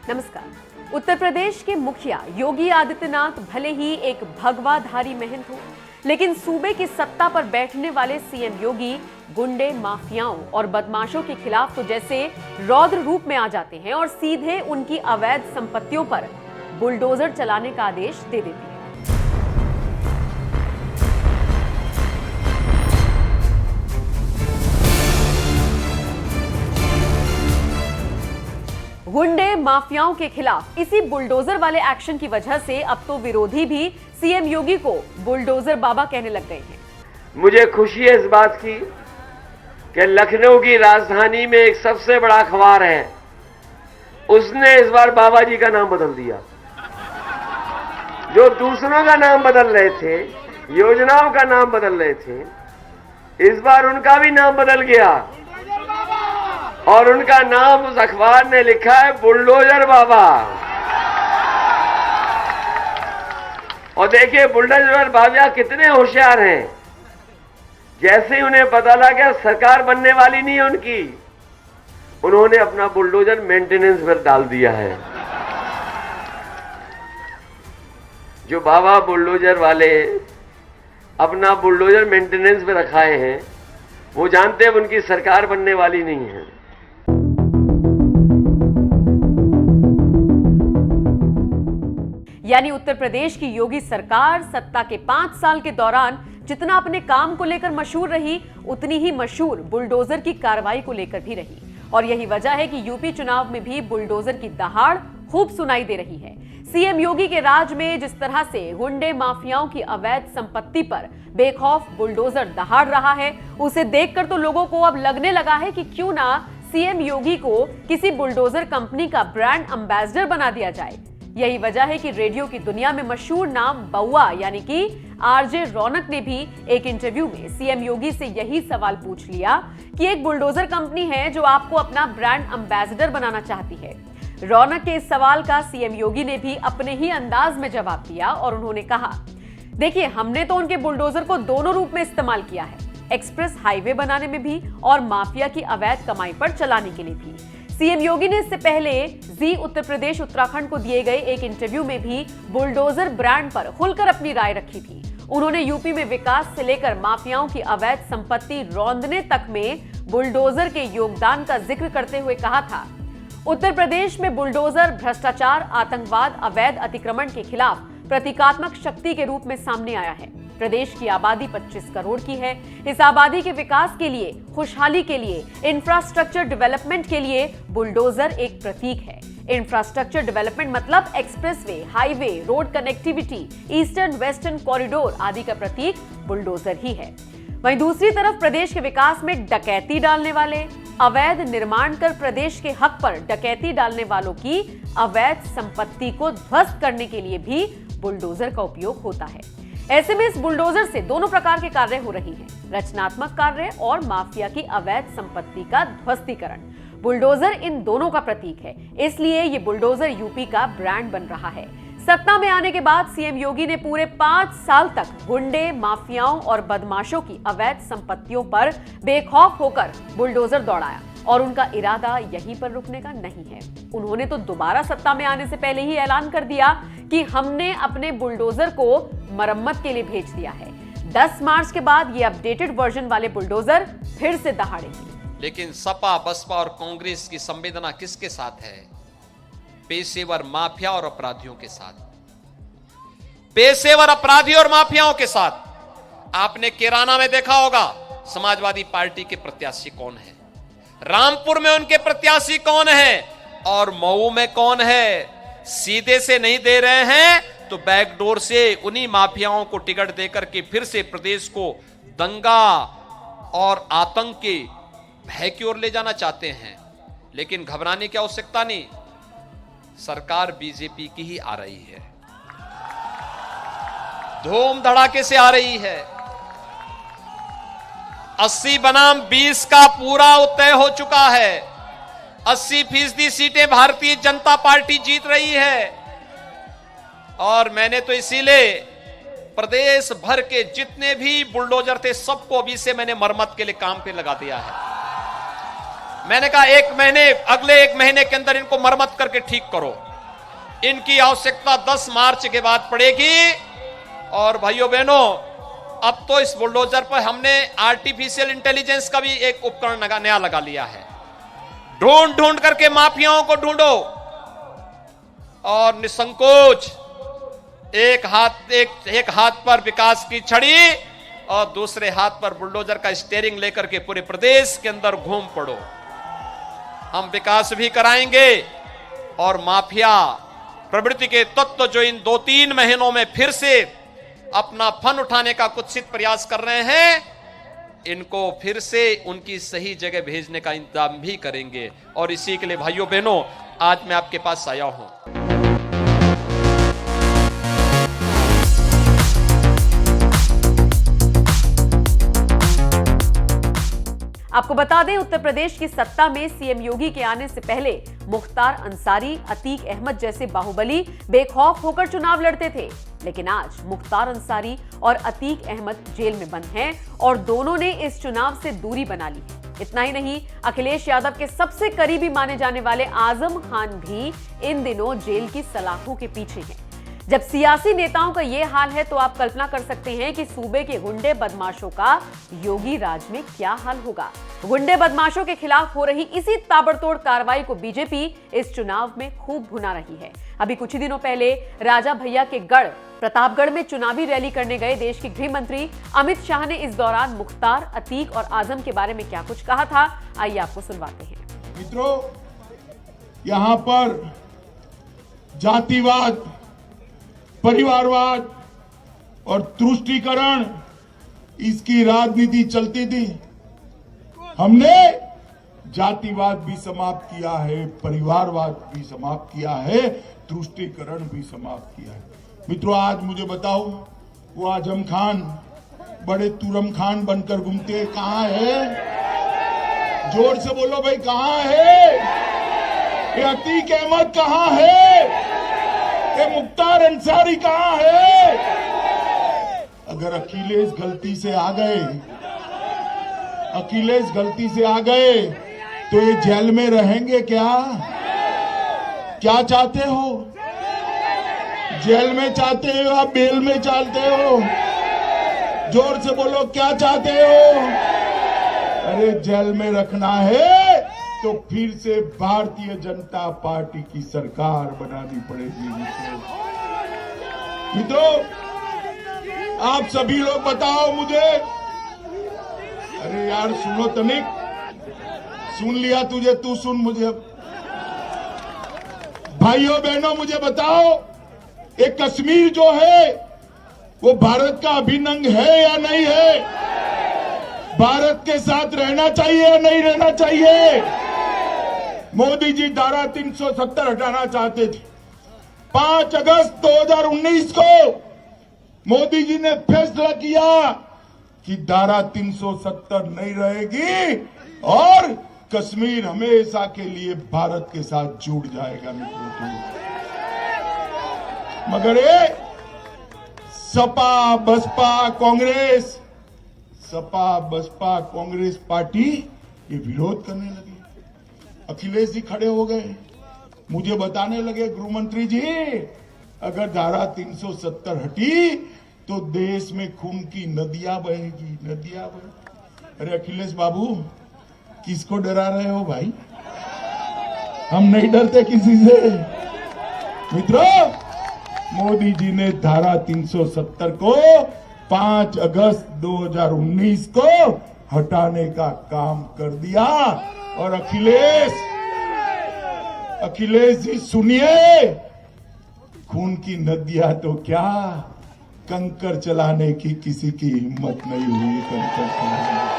नमस्कार। उत्तर प्रदेश के मुखिया योगी आदित्यनाथ भले ही एक भगवाधारी महंत हो, लेकिन सूबे की सत्ता पर बैठने वाले सीएम योगी गुंडे, माफियाओं और बदमाशों के खिलाफ तो जैसे रौद्र रूप में आ जाते हैं और सीधे उनकी अवैध संपत्तियों पर बुलडोजर चलाने का आदेश दे देते हैं। गुंडे, माफियाओं के खिलाफ इसी बुलडोजर वाले एक्शन की वजह से अब तो विरोधी भी सीएम योगी को बुलडोजर बाबा कहने लग गए हैं। मुझे खुशी है इस बात की कि लखनऊ की राजधानी में एक सबसे बड़ा अखबार है, उसने इस बार बाबा जी का नाम बदल दिया। जो दूसरों का नाम बदल रहे थे, योजनाओं का नाम बदल रहे थे, इस बार उनका भी नाम बदल गया और उनका नाम उस अखबार ने लिखा है बुलडोजर बाबा। और देखिए बुलडोजर बाबा कितने होशियार हैं। जैसे ही उन्हें पता लगा सरकार बनने वाली नहीं है उनकी, उन्होंने अपना बुलडोजर मेंटेनेंस पर डाल दिया है। जो बाबा बुलडोजर वाले अपना बुलडोजर मेंटेनेंस पे रखाए हैं, वो जानते हैं उनकी सरकार बनने वाली नहीं है। यानी उत्तर प्रदेश की योगी सरकार सत्ता के 5 साल के दौरान जितना अपने काम को लेकर मशहूर रही, उतनी ही मशहूर बुलडोजर की कार्रवाई को लेकर भी रही। और यही वजह है कि यूपी चुनाव में भी बुलडोजर की दहाड़ खूब सुनाई दे रही है। सीएम योगी के राज में जिस तरह से गुंडे, माफियाओं की अवैध संपत्ति पर बेखौफ बुलडोजर दहाड़ रहा है, उसे देखकर तो लोगों को अब लगने लगा है कि क्यों ना सीएम योगी को किसी बुलडोजर कंपनी का ब्रांड एम्बेसडर बना दिया जाए। यही वजह है कि रेडियो की दुनिया में मशहूर नाम बउआ यानी कि आरजे रौनक ने भी एक इंटरव्यू में सीएम योगी से यही सवाल पूछ लिया कि एक बुलडोजर कंपनी है जो आपको अपना ब्रांड एम्बेसडर बनाना चाहती है। रौनक के इस सवाल का सीएम योगी ने भी अपने ही अंदाज में जवाब दिया और उन्होंने कहा, देखिए हमने तो उनके बुलडोजर को दोनों रूप में इस्तेमाल किया है, एक्सप्रेस हाईवे बनाने में भी और माफिया की अवैध कमाई पर चलाने के लिए भी। सीएम योगी ने इससे पहले जी उत्तर प्रदेश उत्तराखंड को दिए गए एक इंटरव्यू में भी बुलडोजर ब्रांड पर खुलकर अपनी राय रखी थी। उन्होंने यूपी में विकास से लेकर माफियाओं की अवैध संपत्ति रौंदने तक में बुलडोजर के योगदान का जिक्र करते हुए कहा था, उत्तर प्रदेश में बुलडोजर भ्रष्टाचार, आतंकवाद, अवैध अतिक्रमण के खिलाफ प्रतीकात्मक शक्ति के रूप में सामने आया है। प्रदेश की आबादी 25 करोड़ की है। इस आबादी के विकास के लिए, खुशहाली के लिए, इंफ्रास्ट्रक्चर डेवलपमेंट के लिए बुलडोजर एक प्रतीक है। इंफ्रास्ट्रक्चर डेवलपमेंट मतलब expressway, highway, road connectivity, eastern western corridor आदि का प्रतीक बुलडोजर ही है। वहीं दूसरी तरफ प्रदेश के विकास में डकैती डालने वाले, अवैध निर्माण कर प्रदेश के हक पर डकैती डालने वालों की अवैध संपत्ति को ध्वस्त करने के लिए भी बुलडोजर का उपयोग होता है। ऐसे में इस बुलडोजर से दोनों प्रकार के कार्य हो रही हैं, रचनात्मक कार्य और माफिया की अवैध संपत्ति का ध्वस्तीकरण। बुलडोजर इन दोनों का प्रतीक है, इसलिए ये बुलडोजर यूपी का ब्रांड बन रहा है। सत्ता में आने के बाद सीएम योगी ने पूरे 5 साल तक गुंडे, माफियाओं और बदमाशों की अवैध संपत्तियों पर बेखौफ होकर बुलडोजर दौड़ाया और उनका इरादा यहीं पर रुकने का नहीं है। उन्होंने तो दोबारा सत्ता में आने से पहले ही ऐलान कर दिया कि हमने अपने बुलडोजर को मरम्मत के लिए भेज दिया है। 10 मार्च के बाद ये अपडेटेड वर्जन वाले बुलडोजर फिर से दहाड़ेंगे। लेकिन सपा, बसपा और कांग्रेस की संवेदना किसके साथ है? पेशेवर माफिया और अपराधियों के साथ। पेशेवर अपराधी और माफियाओं के साथ। आपने किराना में देखा होगा समाजवादी पार्टी के प्रत्याशी कौन है, रामपुर में उनके प्रत्याशी कौन है और मऊ में कौन है। सीधे से नहीं दे रहे हैं तो बैकडोर से उन्हीं माफियाओं को टिकट देकर के फिर से प्रदेश को दंगा और आतंक के भय की ओर ले जाना चाहते हैं। लेकिन घबराने की आवश्यकता नहीं, सरकार बीजेपी की ही आ रही है, धूम धड़ाके से आ रही है। 80 बनाम 20 का पूरा तय हो चुका है। 80% सीटें भारतीय जनता पार्टी जीत रही है और मैंने तो इसीलिए प्रदेश भर के जितने भी बुलडोजर थे सबको अभी से मैंने मरम्मत के लिए काम पे लगा दिया है। मैंने कहा अगले एक महीने के अंदर इनको मरम्मत करके ठीक करो। इनकी आवश्यकता 10 मार्च के बाद पड़ेगी। और भाइयों बहनों, अब तो इस बुलडोजर पर हमने आर्टिफिशियल इंटेलिजेंस का भी एक उपकरण नया लगा लिया है। ढूंढ करके माफियाओं को ढूंढो और निसंकोच एक हाथ पर विकास की छड़ी और दूसरे हाथ पर बुलडोजर का स्टीयरिंग लेकर के पूरे प्रदेश के अंदर घूम पड़ो। हम विकास भी कराएंगे और माफिया प्रवृत्ति के तत्व जो इन 2-3 महीनों में फिर से अपना फन उठाने का कुत्सित प्रयास कर रहे हैं, इनको फिर से उनकी सही जगह भेजने का इंतजाम भी करेंगे। और इसी के लिए भाइयों बहनों, आज मैं आपके पास आया हूं। आपको बता दें, उत्तर प्रदेश की सत्ता में सीएम योगी के आने से पहले मुख्तार अंसारी, अतीक अहमद जैसे बाहुबली बेखौफ होकर चुनाव लड़ते थे। लेकिन आज मुख्तार अंसारी और अतीक अहमद जेल में बंद हैं और दोनों ने इस चुनाव से दूरी बना ली है। इतना ही नहीं, अखिलेश यादव के सबसे करीबी माने जाने वाले आजम खान भी इन दिनों जेल की सलाखों के पीछे हैं। जब सियासी नेताओं का यह हाल है तो आप कल्पना कर सकते हैं कि सूबे के गुंडे बदमाशों का योगी राज में क्या हाल होगा। गुंडे बदमाशों के खिलाफ हो रही इसी ताबड़तोड़ कार्रवाई को बीजेपी इस चुनाव में खूब भुना रही है। अभी कुछ ही दिनों पहले राजा भैया के गढ़ प्रतापगढ़ में चुनावी रैली करने गए देश के गृह मंत्री अमित शाह ने इस दौरान मुख्तार, अतीक और आजम के बारे में क्या कुछ कहा था, आइए आपको सुनवाते हैं। मित्रों, यहां पर जातिवाद, परिवारवाद और तुष्टीकरण, इसकी राजनीति चलती थी। हमने जातिवाद भी समाप्त किया है, परिवारवाद भी समाप्त किया है, तुष्टीकरण भी समाप्त किया है। मित्रों, आज मुझे बताओ, वो आजम खान बड़े तुरम खान बनकर घूमते कहां है? जोर से बोलो भाई, कहां है? ये अतीक अहमद कहां है? ये मुख्तार अंसारी कहां है? अगर अखिलेश गलती से आ गए तो ये जेल में रहेंगे क्या? क्या चाहते हो? जेल में चाहते हो या बेल में चाहते हो? जोर से बोलो, क्या चाहते हो? अरे जेल में रखना है तो फिर से भारतीय जनता पार्टी की सरकार बनानी पड़ेगी। मित्रों, आप सभी लोग बताओ मुझे। अरे यार सुनो तनिक, सुन लिया तुझे, तू सुन मुझे। भाइयों बहनों, मुझे बताओ, एक कश्मीर जो है वो भारत का अभिन्न अंग है या नहीं है? भारत के साथ रहना चाहिए या नहीं रहना चाहिए? मोदी जी धारा 370 हटाना चाहते थे। 5 अगस्त 2019 को मोदी जी ने फैसला किया कि धारा 370 नहीं रहेगी और कश्मीर हमेशा के लिए भारत के साथ जुड़ जाएगा। मित्रों, मगर ये सपा बसपा कांग्रेस पार्टी ये विरोध करने लगी। अखिलेश जी खड़े हो गए, मुझे बताने लगे, गृह मंत्री जी अगर धारा 370 हटी तो देश में खून की नदियां बहेगी। अरे अखिलेश बाबू, किसको डरा रहे हो भाई? हम नहीं डरते किसी से। मित्रों, मोदी जी ने धारा 370 को 5 अगस्त 2019 को हटाने का काम कर दिया। और अखिलेश जी सुनिए, खून की नदियां तो क्या, कंकर चलाने की किसी की हिम्मत नहीं हुई। कंकर चलाने